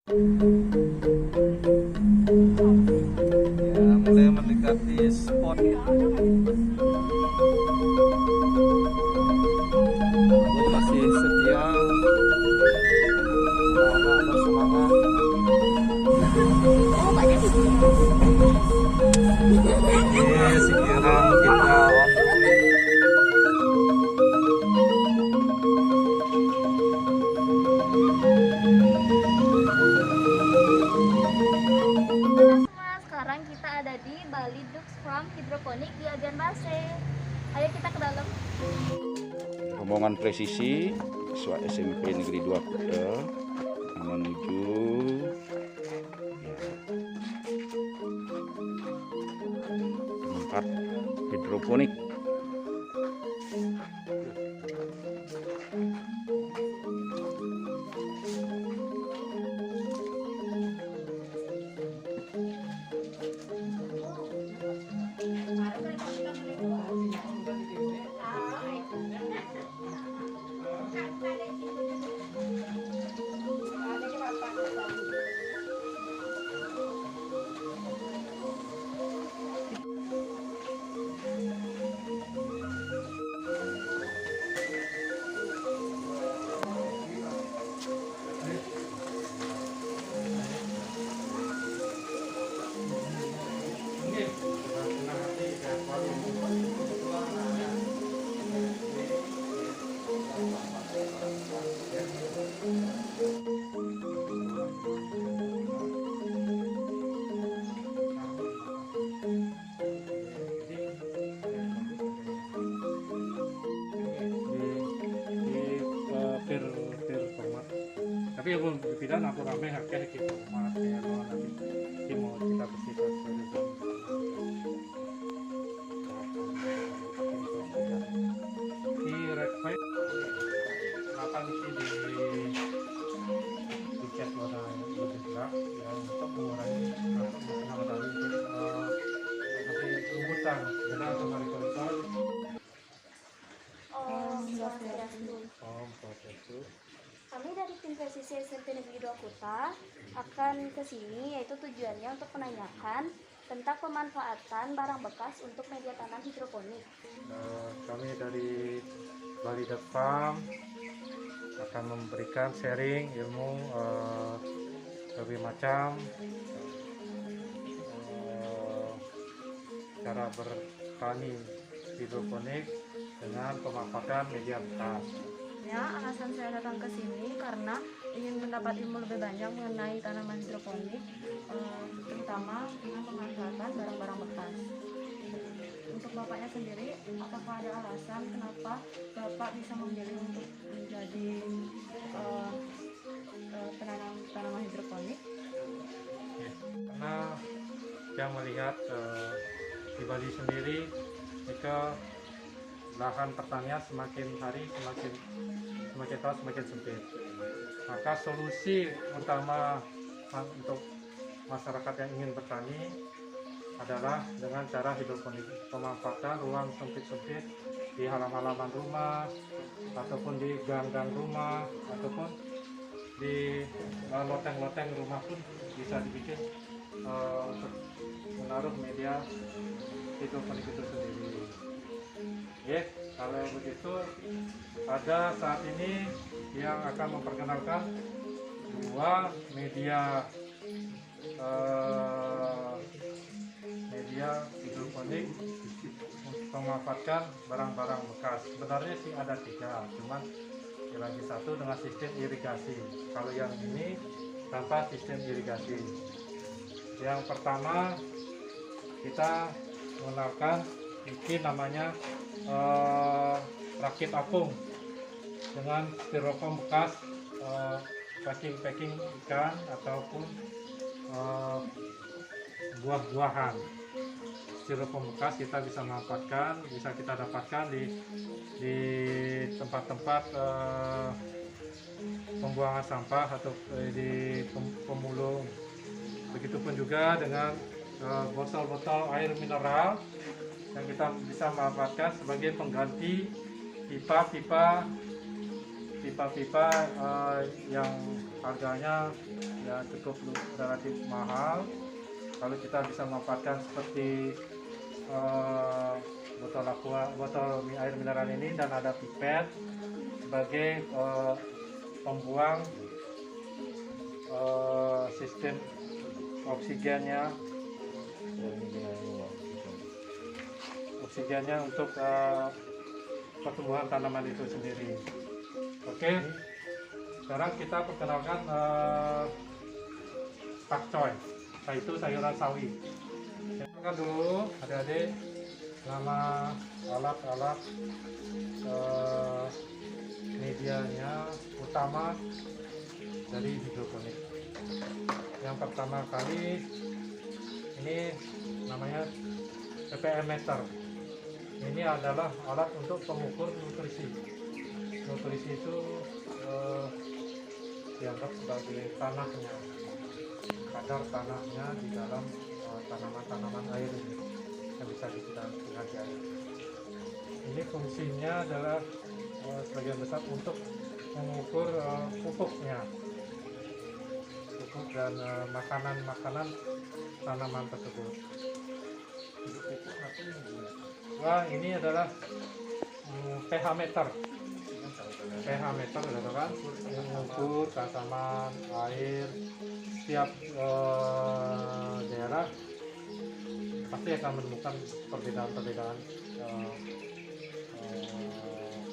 Ya, mulai mendekati spot. Aku masih setia. Anak bersemangat. Ini sekiranya kita on the way. Sekarang kita ada di Bali Ducks Farm Hidroponik di Agan Base. Ayo kita ke dalam. Rombongan presisi siswa SMP Negeri 2 Kuta menuju tempat hidroponik. Tapi yang belum berpindah aku rame haknya kita mati ya nanti kita mau kita bersihkan di red pipe akan isi di cat warna lebih gelap yang untuk mengurangi nama tadi seperti rumusan dengan sama rekonsol proses itu. Kami dari tim presisi SMP Negeri 2 Kuta akan ke sini, yaitu tujuannya untuk menanyakan tentang pemanfaatan barang bekas untuk media tanam hidroponik. Kami dari Bali Duck Farm akan memberikan sharing ilmu lebih macam cara bertani hidroponik dengan pemanfaatan media bekas. Ya, alasan saya datang ke sini karena ingin mendapat ilmu lebih banyak mengenai tanaman hidroponik, terutama dengan pemanfaatan barang-barang bekas. Untuk Bapaknya sendiri, apakah ada alasan kenapa Bapak bisa memilih untuk menjadi penanam tanaman hidroponik? Ya, karena yang melihat di Bali sendiri, jika lahan pertanian semakin hari semakin tahun semakin sempit. Maka solusi utama untuk masyarakat yang ingin bertani adalah dengan cara hidroponik, pemanfaatan ruang sempit-sempit di halaman-halaman rumah ataupun di gang-gang rumah ataupun di loteng-loteng rumah pun bisa dibikin untuk menaruh media hidroponik itu sendiri. Ya, kalau begitu ada saat ini yang akan memperkenalkan dua media hidroponik untuk memanfaatkan barang-barang bekas. Sebenarnya sih ada 3, cuman lagi satu dengan sistem irigasi. Kalau yang ini tanpa sistem irigasi. Yang pertama kita mengenalkan ini namanya rakit apung dengan styrofoam bekas, packing ikan ataupun buah-buahan. Styrofoam bekas kita bisa manfaatkan, bisa kita dapatkan di tempat-tempat pembuangan sampah atau di pemulung. Begitupun juga dengan botol-botol air mineral yang kita bisa manfaatkan sebagai pengganti pipa-pipa yang harganya ya cukup relatif mahal. Kalau kita bisa memanfaatkan seperti botol air mineral ini dan ada pipet sebagai pembuang sistem oksigennya untuk pertumbuhan tanaman itu sendiri. Oke, sekarang kita perkenalkan pakcoy, yaitu sayuran sawi. Kenalkan dulu adik-adik nama alat-alat medianya utama dari hidroponik. Yang pertama kali ini namanya ppm meter. Ini adalah alat untuk pengukur nutrisi. Nutrisi itu dianggap sebagai tanahnya, kadar tanahnya di dalam tanaman-tanaman air ini yang bisa kita lihat di air. Ini fungsinya adalah sebagian besar untuk mengukur pupuknya, pupuk dan makanan-makanan tanaman tersebut. Wah, ini adalah pH meter. pH meter gitu kan, mengukur keasaman air. Setiap daerah pasti akan menemukan perbedaan-perbedaan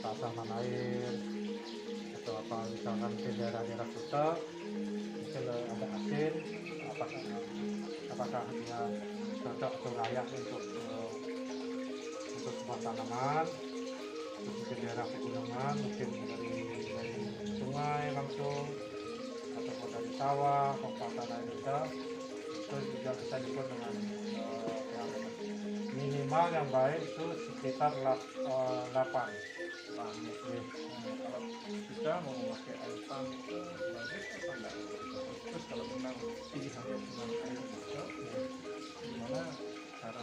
keasaman air atau apa. Misalkan di daerah-daerah Kuta mungkin ada asin, apakah dia cocok atau layak untuk sebuah tanaman. Mungkin daerah pegunungan, mungkin dari sungai langsung atau dari sawah, pembuatan air itu juga bisa diukur dengan minimal yang baik itu sekitar 8. Kita mau memakai air pump itu bagus apa enggak? Terus kalau memang pilihannya cuma air botol, gimana cara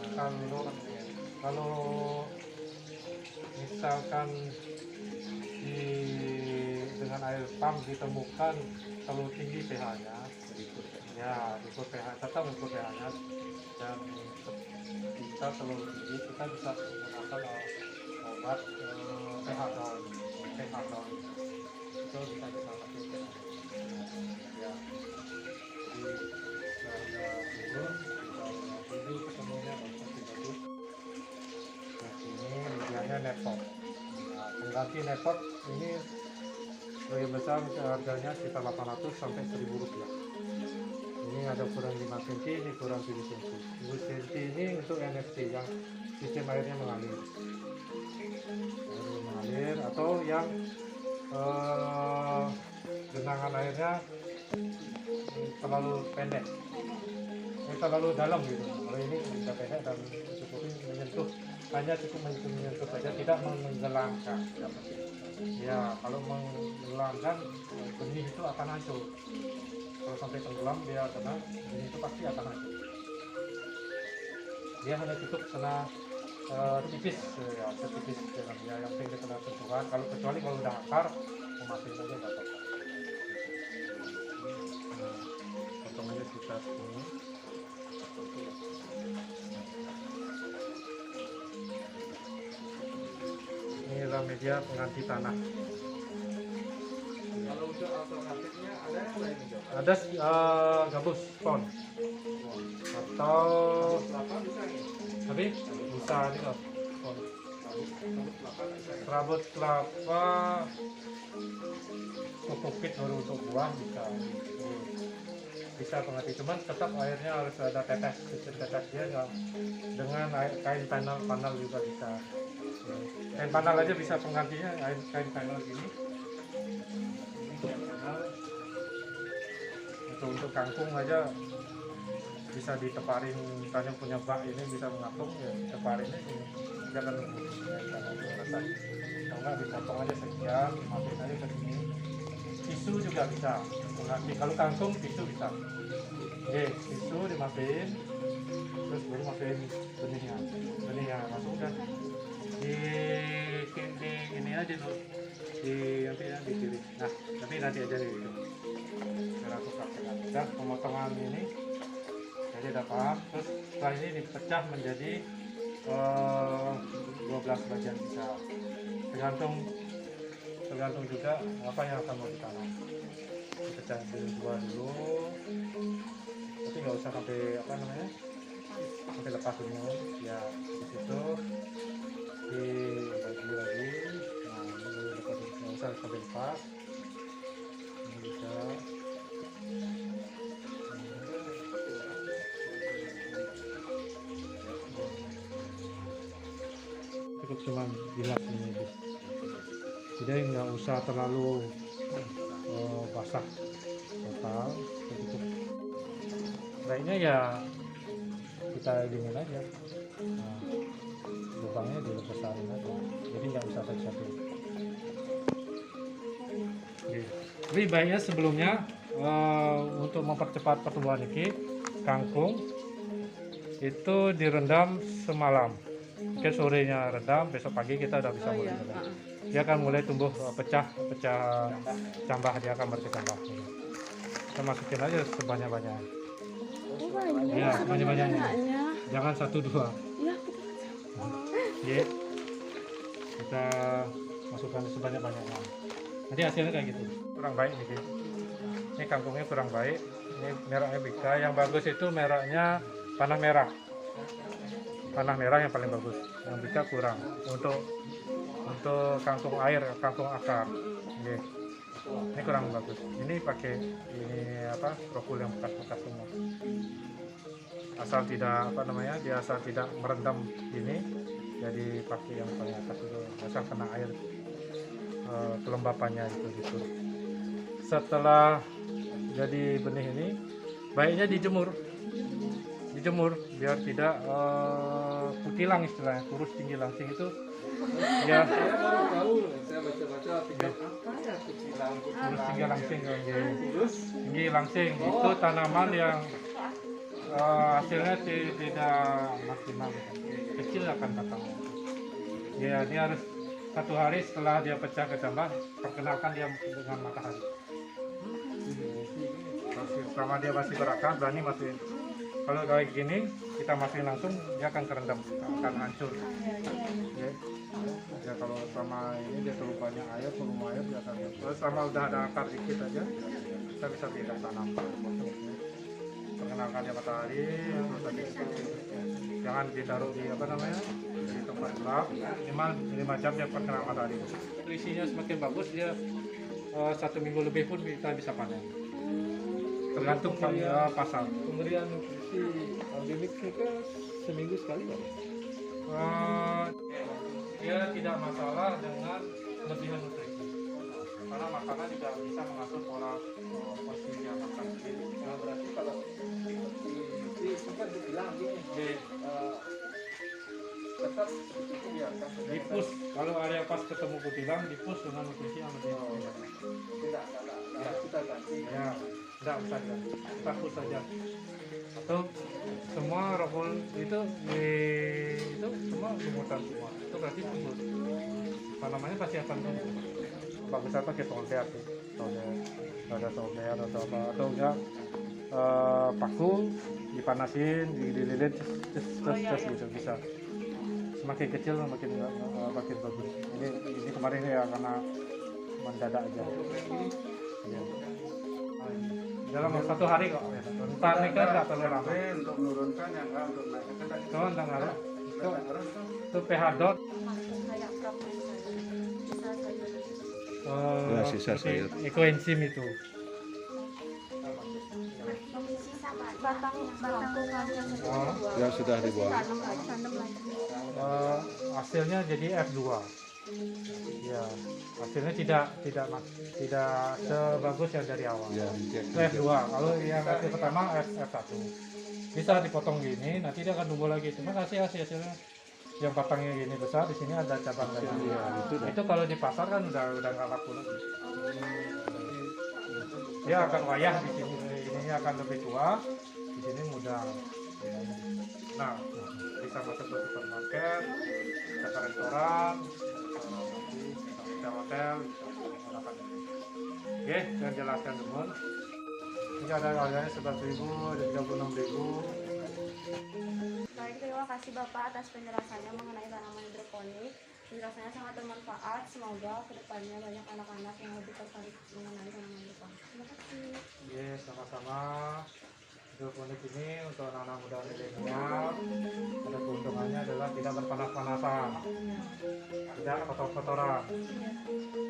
kalau misalkan dengan air pump ditemukan terlalu tinggi pH-nya, ya ukur pH, tetap ukur pH-nya, dan kita terlalu tinggi, kita bisa menggunakan obat pH down, itu bisa kita pakai. Ya, jadi ada turun ketemunya bagus. Nah, ini medianya netpot. Nah, pengganti netpot ini lebih besar, harganya sekitar 800 sampai 1000 rupiah. Ini ada ukuran 5 cm, ini ukuran 7 cm. 7 cm ini untuk NFT yang sistem airnya mengalir. Atau yang genangan airnya terlalu pendek, terlalu dalam gitu. Kalau ini sudah pendek dan cukup menyentuh, hanya cukup menyentuh saja, tidak menenggelamkan. Ya, kalau menenggelamkan benih itu akan hancur. Kalau sampai tenggelam dia kena, benih itu pasti akan hancur. Dia hanya cukup kena tipis, ya setipis dengan dia yang penting kena sentuhan. Kalau kecuali kalau udah akar, mematiin aja nggak apa-apa. Potong aja sekitar ini. Inilah media pengganti tanah. Kalau untuk alternatifnya ada yang lain juga? Ada gabus spon atau Kelapa bisa nih? tapi bisa juga spon. Kelapa bisa nih? Serabut kelapa pupukit baru untuk buah bisa pengganti, cuman tetap airnya harus ada tetes, sistem tetes dia nggak. Dengan kain panel juga bisa. Kain panel aja bisa penggantinya, kain panel gini. Untuk kangkung aja bisa diteparin, misalnya punya bak ini bisa mengapung, ya diteparin ini jangan selesai. Kalau nggak dipotong aja sekian, masukin aja ke sini. Tisu juga bisa mengganti. Kalau kangkung tisu bisa. Oke, tisu dimasukin, terus baru masukin benihnya masukkan di ini aja tuh, di nanti ya di kiri. Nah, tapi nanti aja gitu. biar aku praktekkan. Dan pemotongan ini jadi udah paham. Terus setelah ini dipecah menjadi 12 bagian bisa. Tergantung juga apa yang akan mau ditanam. Dipecah jadi 2 dulu, tapi nggak usah sampai sampai lepas dulu ya. Di situ dibagi lagi. Nah, ini nggak usah sampai lepas. Ini bisa. Cukup cuma bilas ini, jadi nggak usah terlalu basah total. Cukup baiknya ya kita dingin aja. Nah, lubangnya dibesarin aja, jadi nggak usah satu-satu. Lebih baiknya sebelumnya untuk mempercepat pertumbuhan iki, kangkung itu direndam semalam. Mungkin sorenya rendam, besok pagi kita udah bisa mulai rendam. Dia akan mulai tumbuh pecah cambah, dia akan berkembang. Kita masukin aja sebanyak-banyaknya. Ya, sebanyak-banyaknya. Jangan 1-2. Ya. Kita masukkan sebanyak-banyaknya. Nanti hasilnya kayak gitu. Kurang baik nih. Ini kangkungnya kurang baik. Ini meraknya bisa. Yang bagus itu meraknya panah merah. Panah merah yang paling bagus. Yang bisa kurang. Untuk kangkung air, kangkung akar. Ini kurang bagus. Ini pakai rokul yang bekas-bekas semua. Asal tidak dia asal tidak merendam ini, jadi pakai yang paling atas itu. Asal kena air kelembapannya itu gitu. Setelah jadi benih ini, baiknya dijemur biar tidak kutilang istilahnya, kurus tinggi langsing itu. Ya, Saya baru tahu, saya baca-baca artikel apa ya kutilang. kurus tinggi langsing, tinggi langsing itu tanaman yang hasilnya tidak maksimal, kecil akan batangnya. Ya, dia harus 1 hari setelah dia pecah ke cambah, perkenalkan dia dengan matahari. Selama dia masih berakar, berani masukin. Kalau kayak gini, kita masukin langsung, dia akan kerendam, akan hancur. Ya, kalau sama ini dia terlalu banyak air, volume air dia akan. Kalau sama udah ada akar dikit aja, kita bisa pindah tanam. Perkenalkan dia matahari, terus tadi jangan ditaruh di di tempat gelap. Minimal 5 jam dia perkenalkan matahari. Nutrisinya semakin bagus, dia 1 minggu lebih pun kita bisa panen. Tergantung pasar. Pemberian nutrisi organik mereka seminggu sekali Pak? Dia tidak masalah dengan kelebihan nutrisi, karena makanan juga bisa mengatur pola porsinya makan. Nah, berarti kalau nutrisi sempat dibilang gini, tetap seperti itu ya kan? Dipus, kalau area pas ketemu kutilang, dipus dengan nutrisi yang lebih Tidak kita ganti. ya, tidak usah ganti, kita pus saja. Atau semua rokul itu semua lumutan semua, itu berarti tumbuh. Tanamannya pasti akan tumbuh. Bagus apa kayak solder tuh, ada solder atau enggak paku dipanasin, dililit, terus gitu bisa. Semakin kecil makin bagus. Ini kemarin ya karena mendadak aja. Ya. Dalam 1 hari kok. Entar nih kan nggak terlalu lama. Untuk menurunkan yang enggak untuk naikkan tadi. Tuh entar ngaruh. Itu pH dot. Ya, sisa sayur. Ekoenzim itu. batang Oh, Ya sudah dibuang. hasilnya jadi F2. Ya, hasilnya tidak sebagus yang dari awal. Ya, Itu F2. Kalau yang hasil pertama F1. Bisa dipotong gini, nanti dia akan tumbuh lagi. Cuma hasilnya yang batangnya gini besar, di sini ada cabang lagi. Itu kalau di pasar kan udah nggak laku lagi. Dia akan wayah di sini, ininya akan lebih tua, di sini muda. Nah, bisa masuk ke supermarket, bisa ke restoran, bisa hotel, bisa menggunakan ini. Oke, saya jelaskan dulu. Jika ada harganya 11.000, ada 36.000. Baik, terima kasih Bapak atas penjelasannya mengenai tanaman hidroponik. Penjelasannya sangat bermanfaat. Semoga kedepannya banyak anak-anak yang lebih tertarik mengenai tanaman hidroponik. Terima kasih. Yes, sama-sama. Hidroponik ini untuk anak-anak muda milenial ada keuntungannya adalah tidak berpanas-panasan, tidak kotor-kotoran.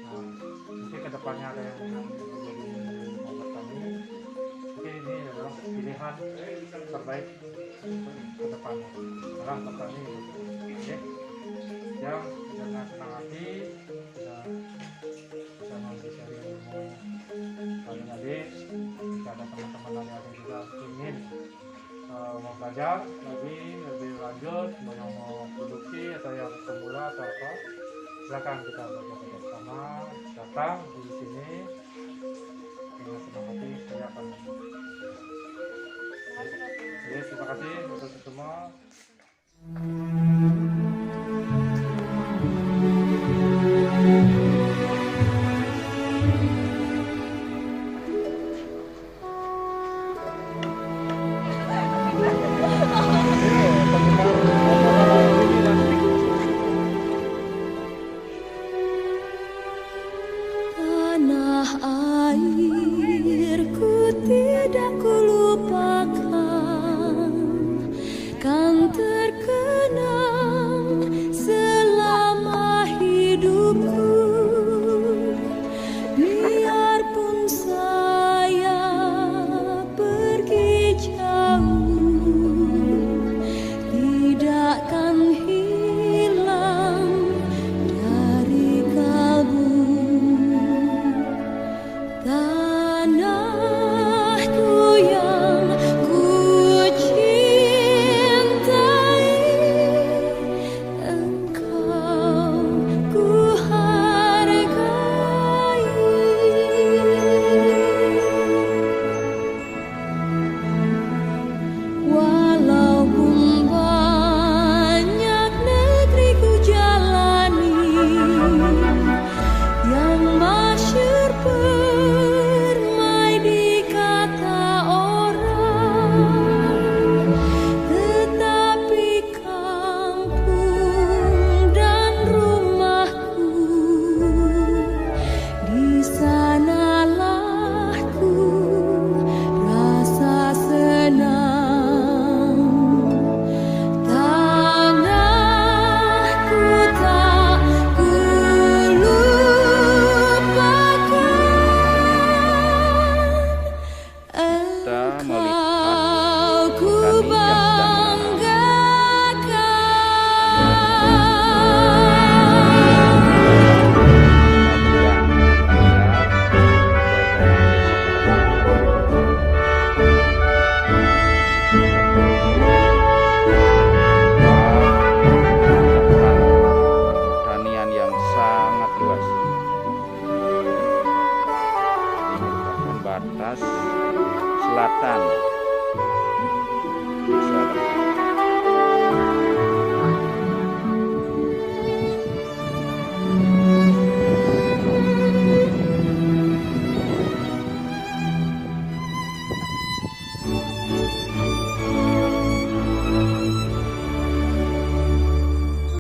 Nah, mungkin kedepannya ada yang menjadi mau bertani, mungkin ini adalah pilihan terbaik untuk kedepannya adalah bertani. Oke, yang dengan senang hati bisa memberi ilmu adik-adik. Jika ada teman-teman adik-adik juga ingin mau belajar lebih lanjut, yang mau produksi atau yang pemula atau apa, silakan kita belajar bersama. Datang di sini dengan senang hati saya akan. Terima kasih untuk semua. Tanah airku tidak kulupakan, kan terkenang selama hidupku. Biarpun saya pergi jauh, tidakkan hilang dari kalbu. Tanahku yang ku cintai, engkau ku hargai. Walaupun banyak negeri ku jalani, yang masyhur permai di kata orang, tetapi kampung dan rumahku, di sanalah ku rasa senang. Tanahku tak kulupakan, Kita melihat engkau ku petani yang sedang pertanian yang sangat luas. Ini merupakan batas selatan